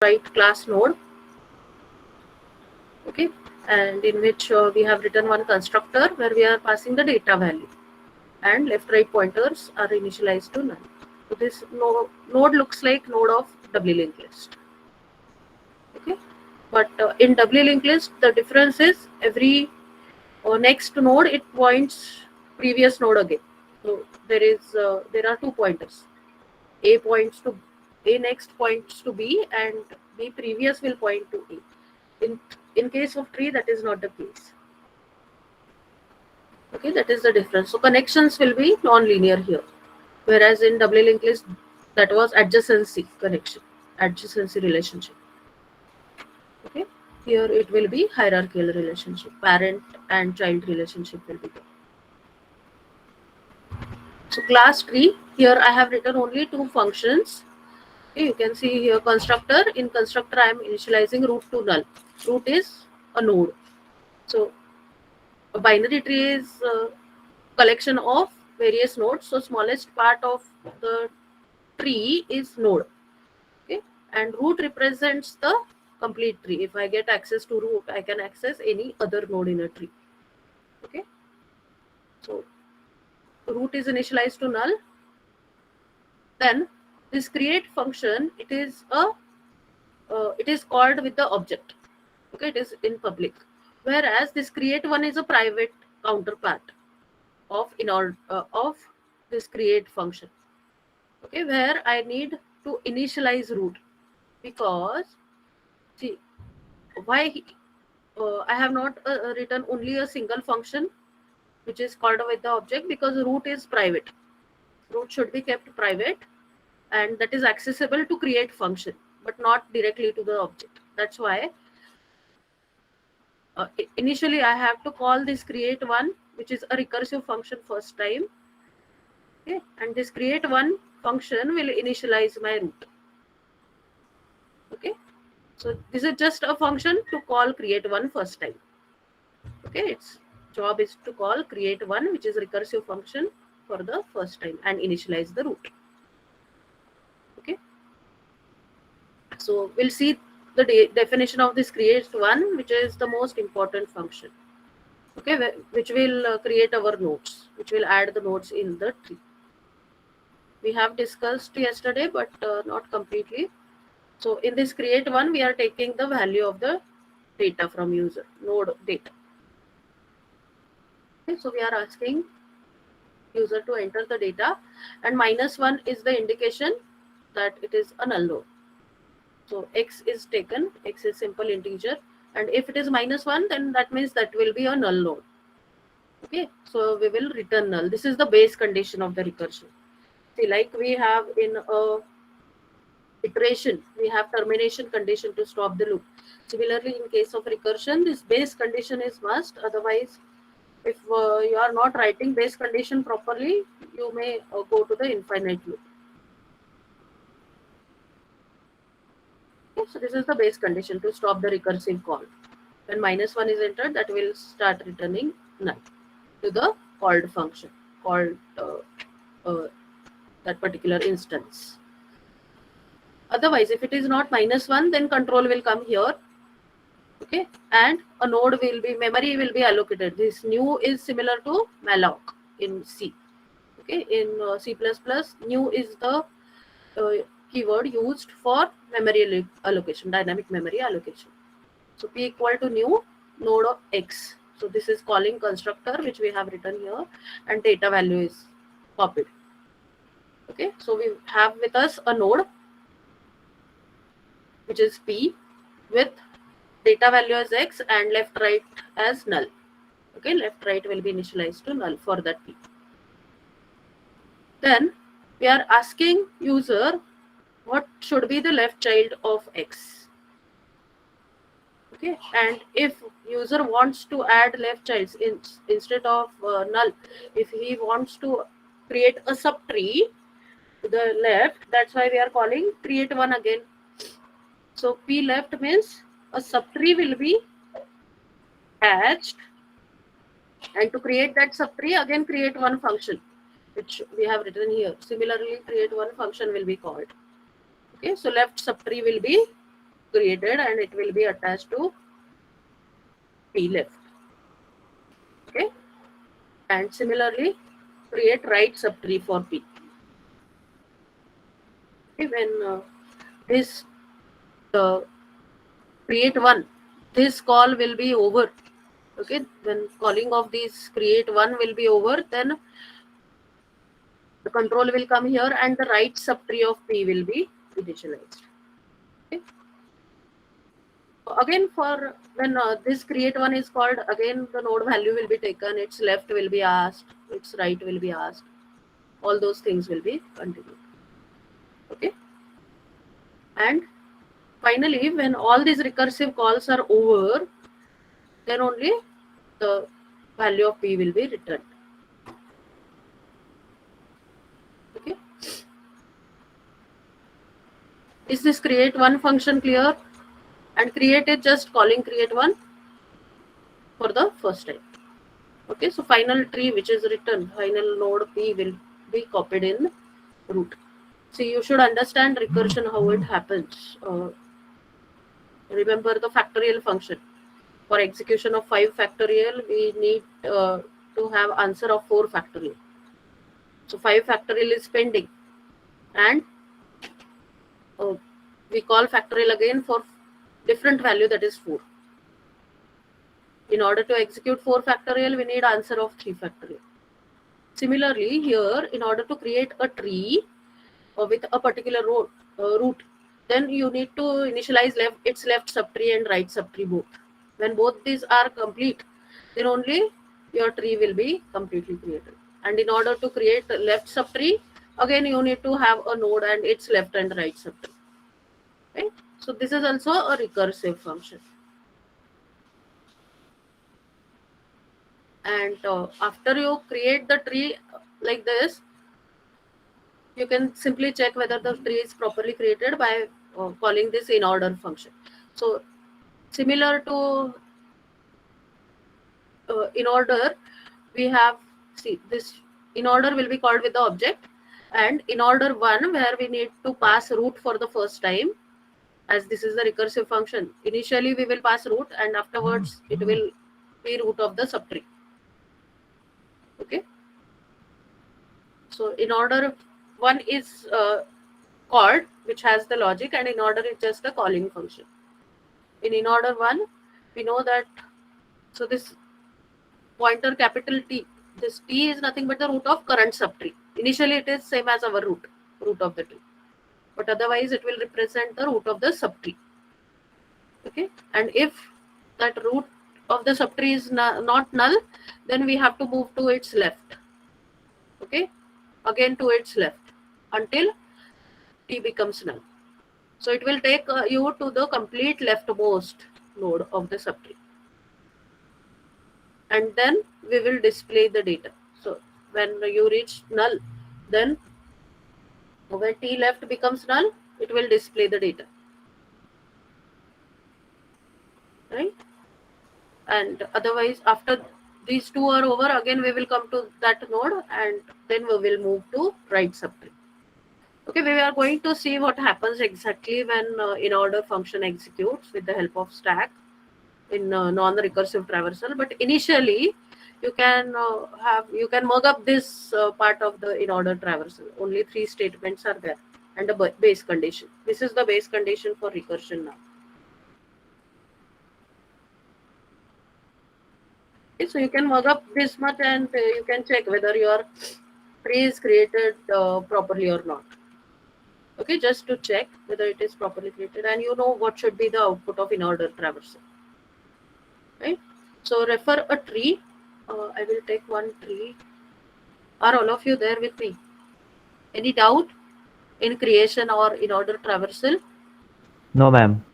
right class node, okay, and in which we have written one constructor where we are passing the data value, and left right pointers are initialized to null. So this node looks like node of doubly linked list, okay, but in doubly linked list the difference is every next node it points previous node again. So there are 2 pointers. A points to A next points to B, and B previous will point to A. In case of tree, that is not the case. Okay, that is the difference. So connections will be non-linear here, whereas in doubly linked list that was adjacency connection, adjacency relationship. Okay, here it will be hierarchical relationship, parent and child relationship will be there. So class tree, here I have written only 2 functions. Okay, you can see here constructor. In constructor I am initializing root to null. Root is a node. So a binary tree is a collection of various nodes. So smallest part of the tree is node. Okay, and root represents the complete tree. If I get access to root, I can access any other node in a tree. Okay, so root is initialized to null. Then this create function, it is called with the object. Okay, it is in public, whereas this create one is a private counterpart of of this create function. Okay, where I need to initialize root, because see why I have not written only a single function which is called with the object, because root is private. Root should be kept private, and that is accessible to create function but not directly to the object. That's why initially I have to call this create one, which is a recursive function first time. Okay, and this create one function will initialize my root. Okay, so this is just a function to call create one first time. Okay, its job is to call create one, which is a recursive function for the first time, and initialize the root. Okay, so we'll see the definition of this create one, which is the most important function. Okay, which will create our nodes, which will add the nodes in the tree. We have discussed yesterday, but not completely. So in this create one, we are taking the value of the data from user, node data. Okay, so we are asking user to enter the data, and -1 is the indication that it is a null node. So x is taken, x is simple integer, and if it is -1, then that means that will be a null node. Okay, so we will return null. This is the base condition of the recursion. See, like we have in a iteration, we have termination condition to stop the loop. Similarly, in case of recursion, this base condition is must. Otherwise, if you are not writing base condition properly, you may go to the infinite loop. Okay, so this is the base condition to stop the recursive call. When -1 is entered, that will start returning null to the called function, called that particular instance. Otherwise, if it is not -1, then control will come here. Okay, and a node will be, memory will be allocated. This new is similar to malloc in C. Okay, in C++, new is the keyword used for memory allocation, dynamic memory allocation. So p equal to new node of x. So this is calling constructor, which we have written here, and data value is copied. Okay, so we have with us a node which is p with data value as x and left right as null. Okay, left right will be initialized to null for that p. Then we are asking user what should be the left child of x. Okay, and if user wants to add left childs instead of null, if he wants to create a subtree to the left, that's why we are calling create one again. So p left means a subtree will be attached, and to create that subtree, again create one function, which we have written here. Similarly, create one function will be called. Okay, so left subtree will be created and it will be attached to P left. Okay, and similarly create right subtree for P. Okay, when this create one, this call will be over. Okay, when calling of these create one will be over, then the control will come here and the right subtree of P will be initialized. Okay. Again, for when this create one is called, again the node value will be taken, its left will be asked, its right will be asked, all those things will be continued. Okay, and finally when all these recursive calls are over, then only the value of P will be returned. Okay, is this create one function clear? And create is just calling create one for the first time. Okay, so final tree which is written, final node P will be copied in root. So you should understand recursion, how it happens. Remember the factorial function. For execution of 5 factorial, we need to have answer of 4 factorial. So 5 factorial is pending, and we call factorial again for different value, that is 4. In order to execute 4 factorial, we need answer of 3 factorial. Similarly, here, in order to create a tree with a particular root, then you need to initialize its left subtree and right subtree both. When both these are complete, then only your tree will be completely created. And in order to create left subtree, again you need to have a node and its left and right subtree. Right? So this is also a recursive function. And after you create the tree like this, you can simply check whether the tree is properly created by calling this in order function. So similar to in order, we have, see, this in order will be called with the object, and in order one where we need to pass root for the first time, as this is the recursive function. Initially we will pass root and afterwards it will be root of the subtree. Okay, so in order one is called, which has the logic, and in order is just a calling function. In order one, we know that, so this pointer capital T, this T is nothing but the root of current subtree. Initially it is same as our root of the tree, but otherwise it will represent the root of the subtree. Okay, and if that root of the subtree is not null, then we have to move to its left. Okay, again to its left until T becomes null. So it will take you to the complete leftmost node of the subtree, and then we will display the data. So when you reach null, then when T left becomes null, it will display the data. Right? And otherwise, after these two are over, again we will come to that node and then we will move to right subtree. Okay, we are going to see what happens exactly when in order function executes with the help of stack in non-recursive traversal. But initially, you can mug up this part of the in order traversal. Only 3 statements are there and a base condition. This is the base condition for recursion now. Okay, so you can mug up this much and you can check whether your tree is created properly or not. Okay, just to check whether it is properly created, and you know what should be the output of in order traversal. Right? So refer a tree. I will take one tree. Are all of you there with me? Any doubt in creation or in order traversal? No, ma'am.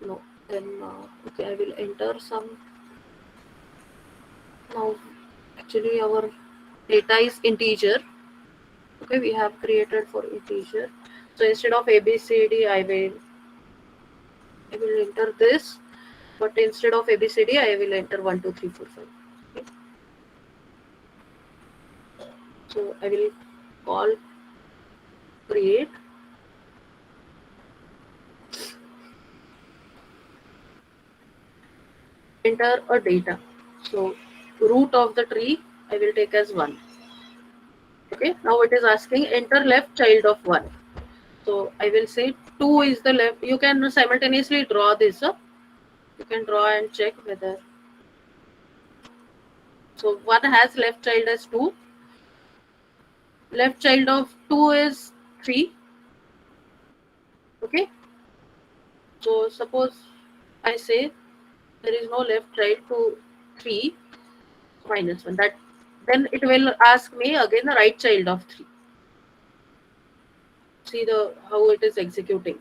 No. Then okay, I will enter some. Now actually our data is integer. Okay, we have created for integer. So instead of ABCD, I will enter this, but instead of ABCD, I will enter 1, 2, 3, 4, 5. Okay. So I will call create enter a data. So root of the tree I will take as 1. Okay, now it is asking enter left child of 1. So I will say 2 is the left. You can simultaneously draw this. You can draw and check whether. So 1 has left child as 2. Left child of 2 is 3. Okay. So suppose I say there is no left child to 3 minus 1. That then it will ask me again the right child of 3. See the how it is executing.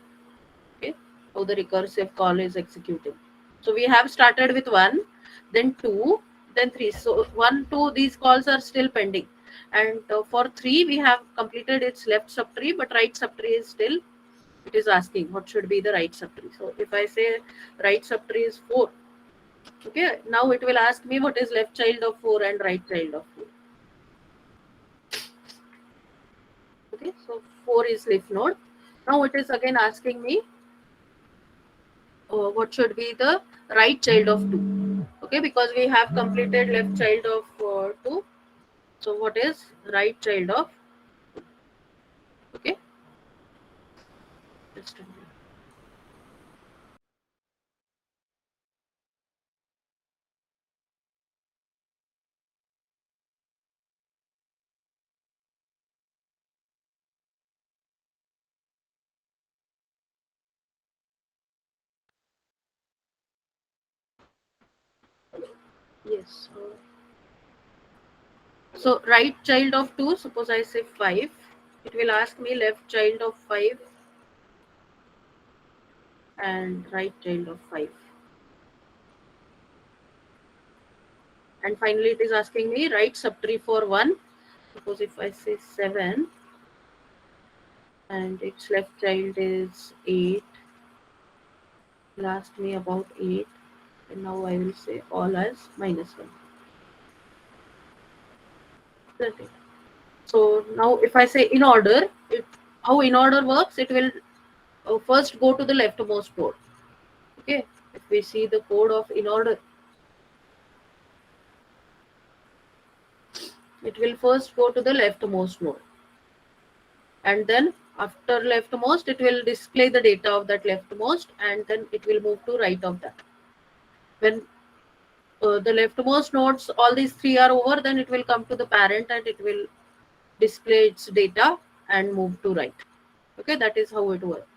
Okay, how the recursive call is executing. So we have started with 1, then 2, then 3. So 1, 2, these calls are still pending. And for 3, we have completed its left subtree, but right subtree is still, it is asking what should be the right subtree. So if I say right subtree is 4, okay, now it will ask me what is left child of 4 and right child of 4. Okay, so 4 is leaf node. Now it is again asking me what should be the right child of 2. Okay, because we have completed left child of 2. So what is right child of? Okay, just a minute. Yes. So right child of 2, suppose I say 5, it will ask me left child of 5 and right child of 5. And finally it is asking me right subtree for 1. Suppose if I say 7 and its left child is 8, it will ask me about 8. And now I will say all as minus 1. That's it. So now if I say in order, how in order works, it will first go to the leftmost node. Okay, if we see the code of in order, it will first go to the leftmost node, and then after leftmost it will display the data of that leftmost, and then it will move to right of that. When the leftmost nodes, all these 3 are over, then it will come to the parent and it will display its data and move to right. Okay, that is how it works.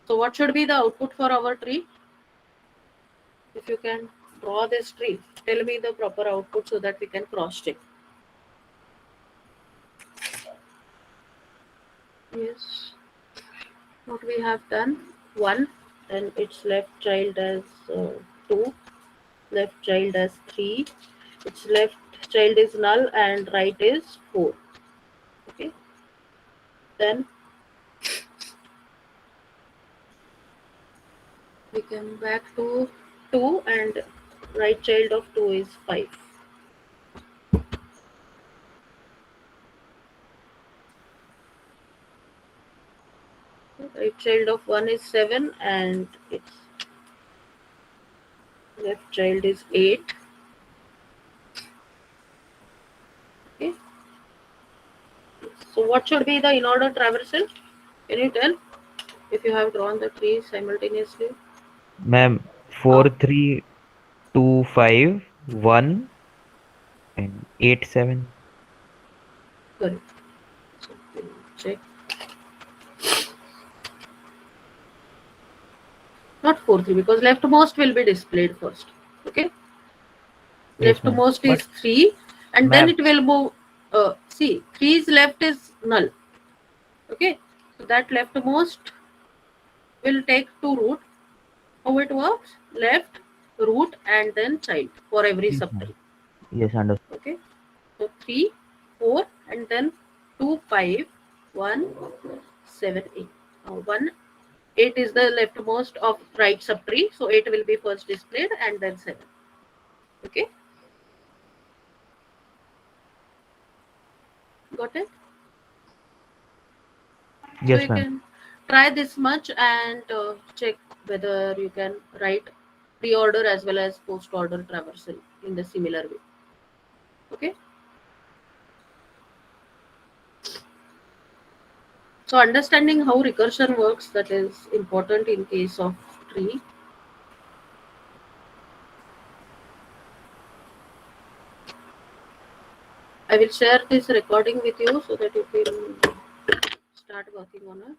So what should be the output for our tree? If you can draw this tree, tell me the proper output so that we can cross check. Yes, what we have done, 1, then its left child as 2, left child as 3, its left child is null and right is 4. Okay, then we come back to 2 and right child of 2 is 5. Right child of 1 is 7 and its left child is 8. Okay, so what should be the in order traversal? Can you tell if you have drawn the tree simultaneously? Ma'am, 4, 3, 2, 5, 1, and 8, 7. Correct. So we'll check. Not 4, 3 because leftmost will be displayed first. Okay. Yes, ma'am. Leftmost But, is 3 and then ma'am, it will move. See, 3's left is null. Okay. So that leftmost will take to root. How it works? Left, root, and then child for every yes, ma'am. subtree. Yes, understood. Okay. So 3, 4, and then 2, 5, 1, 7, 8. 1, 8 is the leftmost of right subtree. So 8 will be first displayed and then 7. Okay. Got it? So Yes, you ma'am. can try this much and check whether you can write pre-order as well as post-order traversal in the similar way. Okay. So understanding how recursion works, that is important in case of tree. I will share this recording with you so that you can start working on it.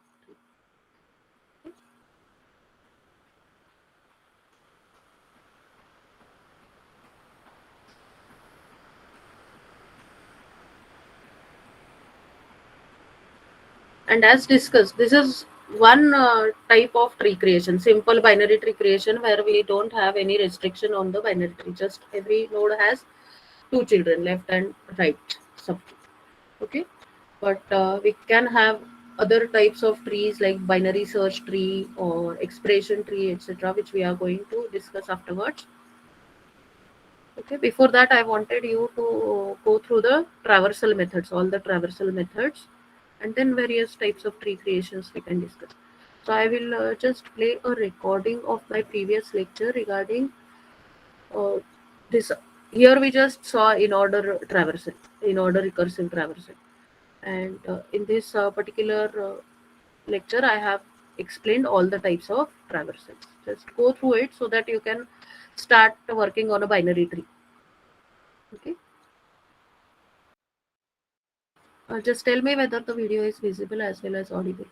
And as discussed, this is one type of tree creation, simple binary tree creation, where we don't have any restriction on the binary tree. Just every node has two children, left and right subtree. Okay, but we can have other types of trees like binary search tree or expression tree, etc., which we are going to discuss afterwards. Okay, before that, I wanted you to go through the traversal methods, all the traversal methods, and then various types of tree creations we can discuss. So I will just play a recording of my previous lecture regarding uh, this. Here we just saw in order traversal, in order recursive traversal, and in this particular lecture, I have explained all the types of traversals. Just go through it so that you can start working on a binary tree. Okay. Just tell me whether the video is visible as well as audible.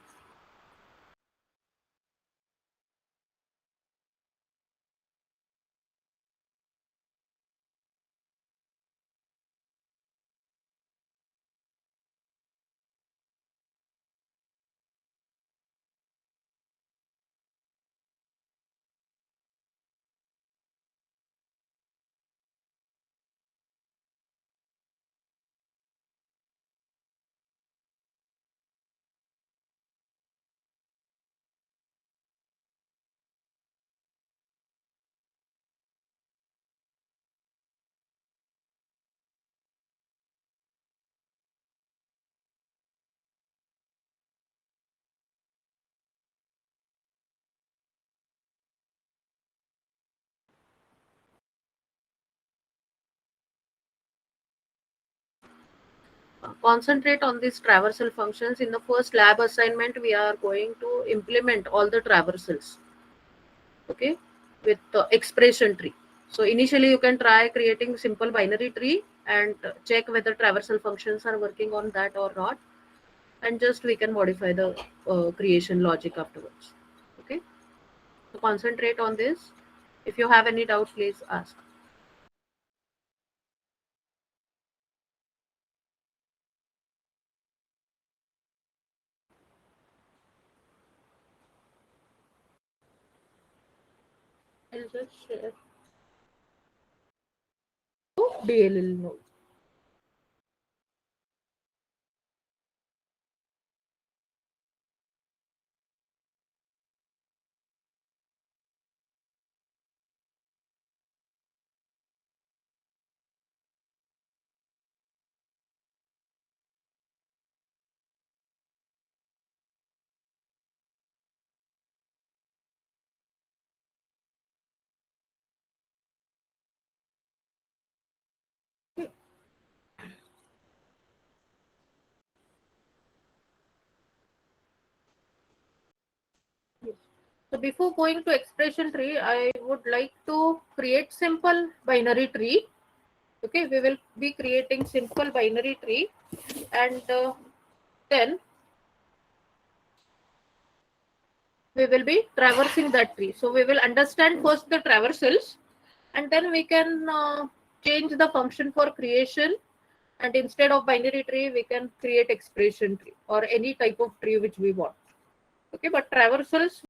Concentrate on these traversal functions. In the first lab assignment, we are going to implement all the traversals. Okay, with the expression tree. So initially, you can try creating simple binary tree and check whether traversal functions are working on that or not, and just we can modify the creation logic afterwards. Okay, so concentrate on this. If you have any doubts, please ask. I'll just share DLL node. Yes. So before going to expression tree, I would like to create simple binary tree. Okay, we will be creating simple binary tree, and then we will be traversing that tree. So we will understand first the traversals, and then we can change the function for creation. And instead of binary tree, we can create expression tree or any type of tree which we want. Okay, but traversals